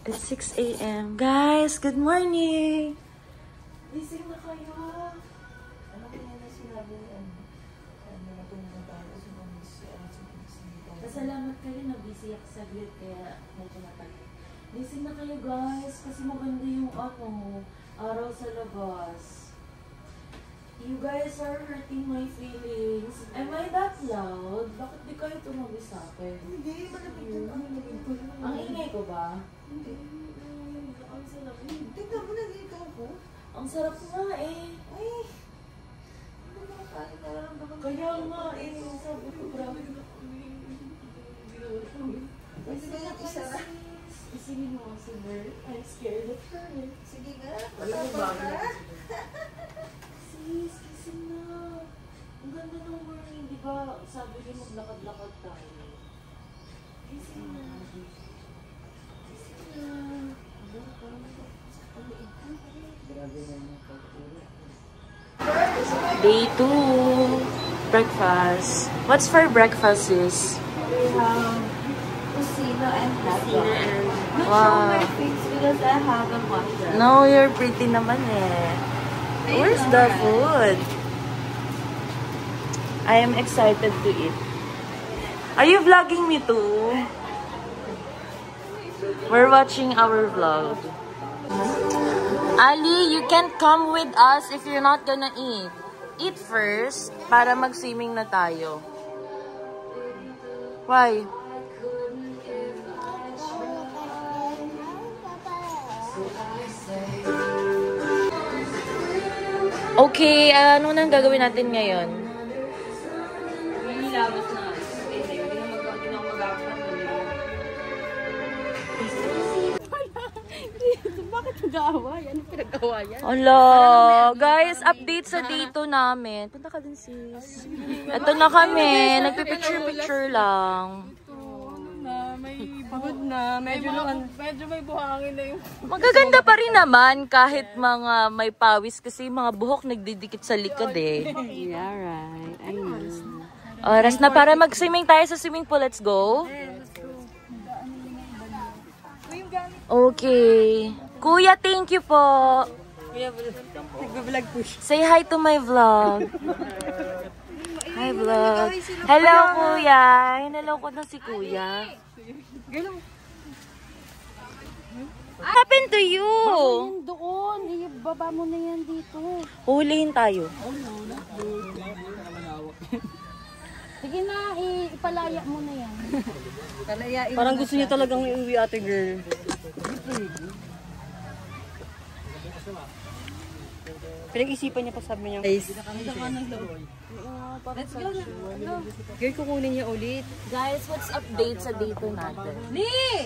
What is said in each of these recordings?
It's 6 a.m. Guys, good morning! Gising na kayo. Ano kaya na sinabi natulungan tayo sa mga pasalamat kayo na busy ako saglit kaya medyo matagal. Gising na kayo guys kasi maganda yung araw sa labas. You guys are hurting my feelings. Am I that loud? Bakit di kayo tumabi sa akin? Hindi, malapit na Ang ingay ko ba? Hindi. Ang sarap. Tignan mo na dito ako. Ang sarap nga eh. Ay. Ano ba tayo nararamdaman? Kaya nga eh. Sabi ko grabe. Pwede ba yung isa na? Isingin mo kasi Bert. I'm scared of her. Sige nga. Wala mo Matapang ba? ka. Sis, gising na. Ang ganda ng morning, di ba? Sabi niyo maglakad-lakad tayo. Gising na. Gising na. Day 2. Breakfast. What's for breakfast, sis? We have Pusino and Papa. Don't Wow. show my face because I haven't watched them. No, you're pretty naman eh. Where's the food? I am excited to eat. Are you vlogging me too? We're watching our vlog. Ali, you can't come with us if you're not gonna eat. Eat first para mag-swimming na tayo. Why? Okay, ano nang gagawin natin ngayon? Nililabas na. Hindi na mag-apat. Bakit nag-aaway? Ano pinag-awayan? Hello! Guys, update sa dito namin. Punta ka din, sis. Ito na kami. Nagpipicture-picture lang. May pagod na. Medyo may buhangin na yung... Magaganda pa rin naman kahit mga may pawis kasi mga buhok nagdidikit sa likod eh. Yeah, right. I know. Oras na para mag-swimming tayo sa swimming pool. Let's go. Okay. Kuya, thank you po. Nagbablog po siya. Say hi to my vlog. Hi vlog. Hello kuya. Hello ko na si kuya. What happened to you? Doon. Ibaba mo na yan dito. Hulihin tayo. Sige na, ipalaya mo na yan. Palayain. Parang gusto niya talagang iuwi, ate girl. Pinag-isipan niya pa, sabi niya. Guys, Let's go na. girl, kukunin niya ulit. Guys, what's update sa dito natin?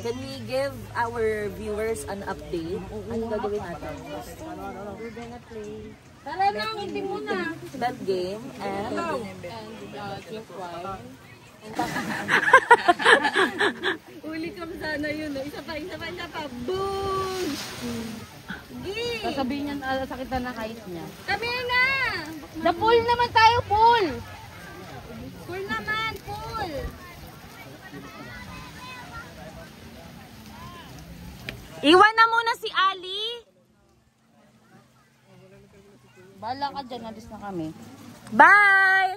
Can we give our viewers an update? Ano gagawin natin? We're gonna play. Tara na, hindi muna. That game and... Drink wine. Uli ka sana yun. Isa pa. Boom! Sasabihin niya, sakitan na kahit niya. Kami na! The pool naman tayo, pool! Pool naman, pool! Iwan na muna si Ali! Bahala ka dyan, alis na kami. Bye!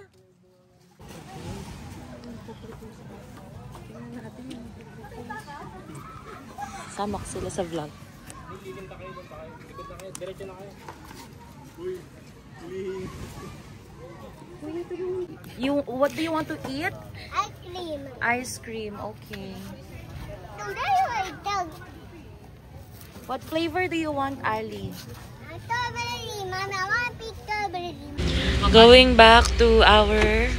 Samak sila sa vlog. What do you want to eat? Ice cream. Ice cream, okay. Today I dog. What flavor do you want, Ali? Strawberry. Mama, I want big strawberry. Going back to our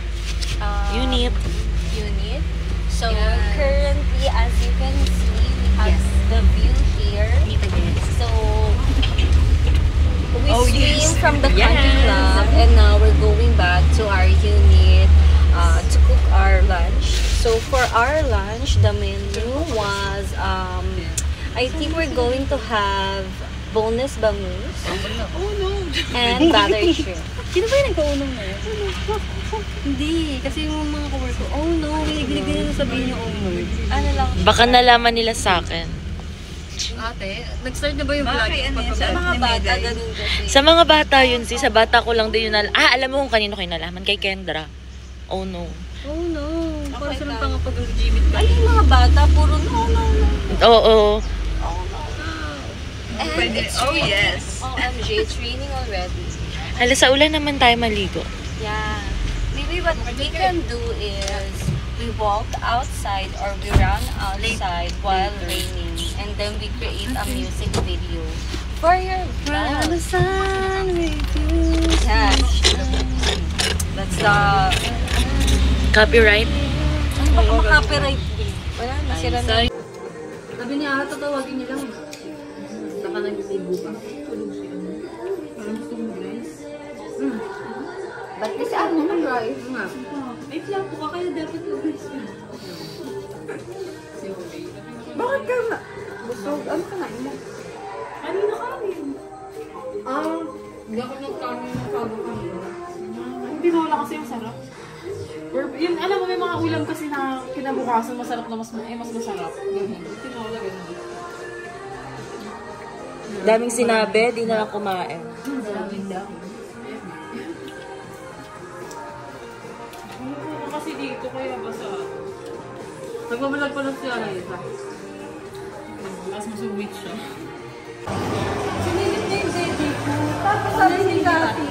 unit. So currently, as you can see, we have the view here. So we swim from the country club, and now we're going back to our unit to cook our lunch. So for our lunch, the menu was I think we're going to have boneless bangus and buttered shrimp. Sino ba yung nagkaunong na yun? Hindi, kasi yung mga kawork ko, oh no, hindi na sabihin yung oh no. Ano lang? Baka nalaman nila sa akin. Ate, nag-start na ba yung vlog? Sa mga bata, ganun kasi. Sa mga bata yun, sis. Sa bata ko lang din yun. Alam mo kung kanino kayo nalaman? Kay Kendra. Oh no. Oh no. Para sa mga pangapag-gimit ka. Ay, yung mga bata, puro no. Oo. And Pwede. it's Oh, raining. yes. OMG, it's raining already. Hala, sa ulan naman tayo maligo. Yeah. Maybe what we can do is we walk outside or we run outside while raining, and then we create a music video for your vlog. Yeah. That's the Copyright? baka copyright. Wala na sila na. Sabi niya, tatawagin niya lang. Saka nag-libo pa. Ba't kasi ano na drive nga? Ay, lang po ka kaya dapat mag-guys ka. Bakit ka na? Busog? Ano ka na? Kanina kanin. Hindi ako nagkanin ng sabi kanina. Hindi na wala kasi yung sarap. Or, yun, alam mo, may mga ulam kasi na kinabukasan masarap na mas masarap. Tinola, ganun. Daming sinabi, di na lang kumain. Kasi dito, kaya basa. Nagbabalag pa lang siya na isa. Mas masubit siya. Sinilip niya yung baby ko. Tapos sabi ni Kati,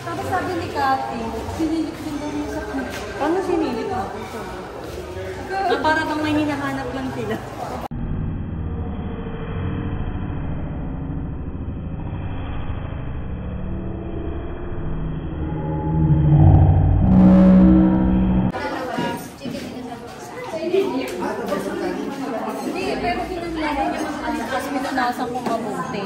tapos sabi ni Kati, sinilip din daw niya sa kanya. Paano sinilip ako? Na para bang may hinahanap lang sila. Hindi, pero pinanlaban niya ng kasi pinunasan kong mabuti.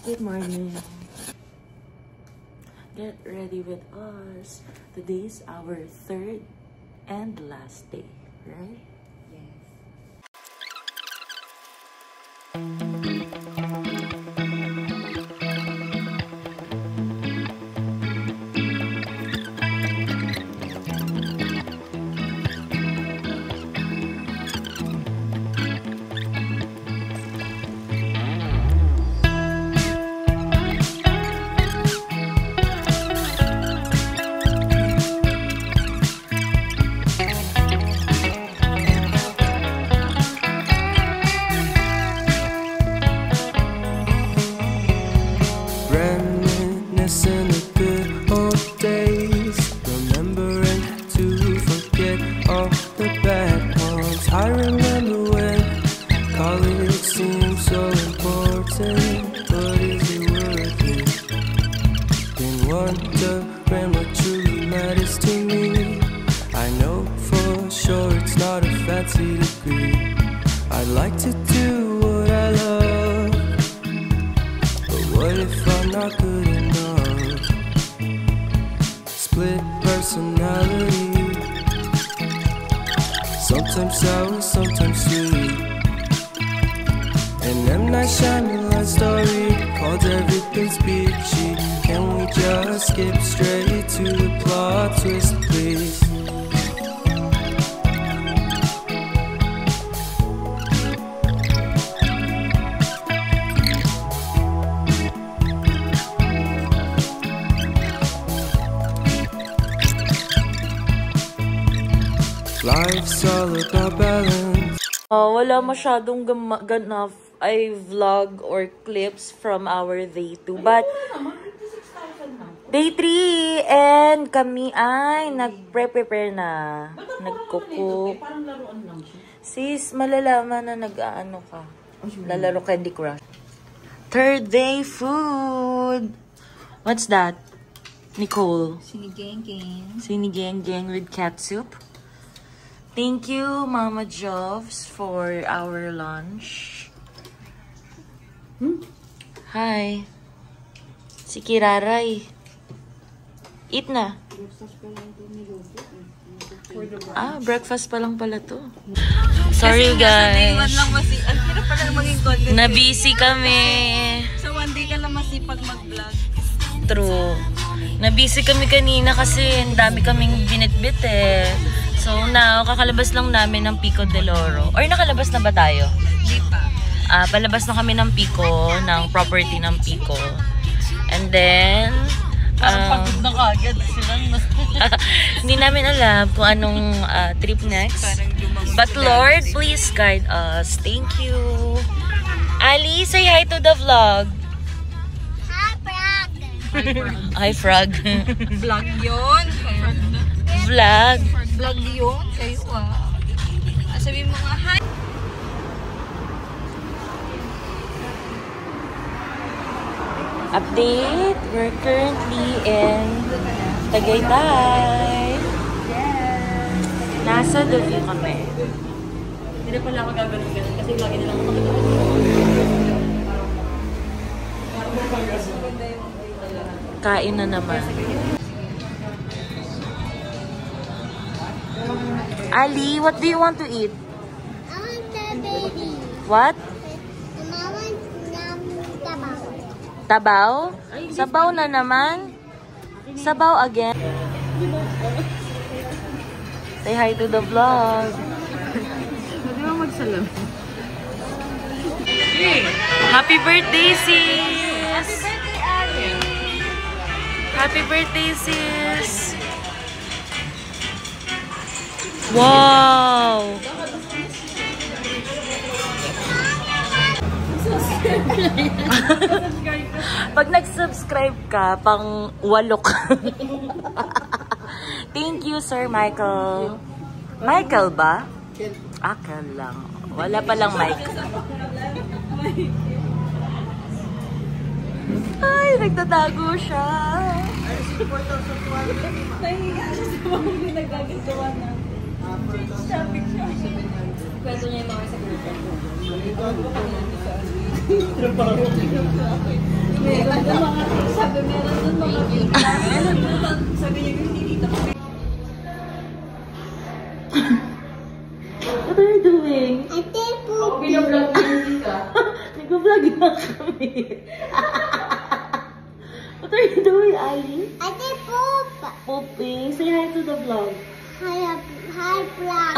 Good morning. Get ready with us. Today is our third and last day, right? Reminiscing the good old days, remembering to forget all the bad ones. I remember when college seemed so important, but is it worth it? Been wondering what truly matters to me. I know for sure it's not a fancy degree. I'd like to do what I love, but what if I'm not good enough? Split personality, sometimes sour, sometimes sweet. An M. Night Shyamalan story called Everything's Peachy. Can we just skip straight to the plot twist, please? Life's all about balance. Wala masyadong ganap ay vlog or clips from our day 2. But, day 3 and kami ay nag-prepare na. Nagkukook. Parang laruan lang siya. Sis, malalaman na nag-ano ka. Lalaro Candy Crush. Third day food. What's that? Nicole. Sinigang with catsup. Thank you, Mama Jovs, for our lunch. Hi. Si Kiraray. Eat na. Ah, breakfast pa lang pala to. Sorry guys. Ang hirap pala maging content. Na-busy kami. So one day ka lang masipag mag-vlog. True. Na-busy kami kanina kasi ang dami kaming binitbit eh. So now, kakalabas lang namin ng Pico del Oro. Or nakalabas na ba tayo? Hindi pa. Palabas na kami ng Pico, ng property ng Pico. And then, Pagod na kagad silang hindi namin alam kung anong trip next. But Lord, please guide us. Thank you. Ali, say hi to the vlog. Hi, Frog. Vlog yun. Vlog. Vlog yun. Kayo sabihin mo nga, hi. Update, we're currently in Tagaytay. Nasa The View kami. Hindi na pala ako gagawin kasi lagi na lang Kain na naman. Ali, what do you want to eat? I want the baby. What? And I want tabaw. Tabaw? Sabaw na naman? Sabaw again? Say hi to the vlog. Pwede mo magsalam. Happy birthday, sis! Happy birthday, sis! Wow! Pag nag-subscribe ka, pang 8 ka. Thank you, Sir Michael. Michael ba? Akal lang. Wala palang Mike. Ay, nagtatago siya. nahihiga siya sa mga hindi nagagagawa na shopping siya. Kwento niya yung mga sa girlfriend ko. Meron doon mga sabi, meron doon mga sabi niya yung hindi dito. What are you doing? Ate, poopy. Binablog niya ka. Nag-vlog na kami. What are you doing, Ali? Ate, poop. Pooping. Say hi to the vlog. Hi, vlog.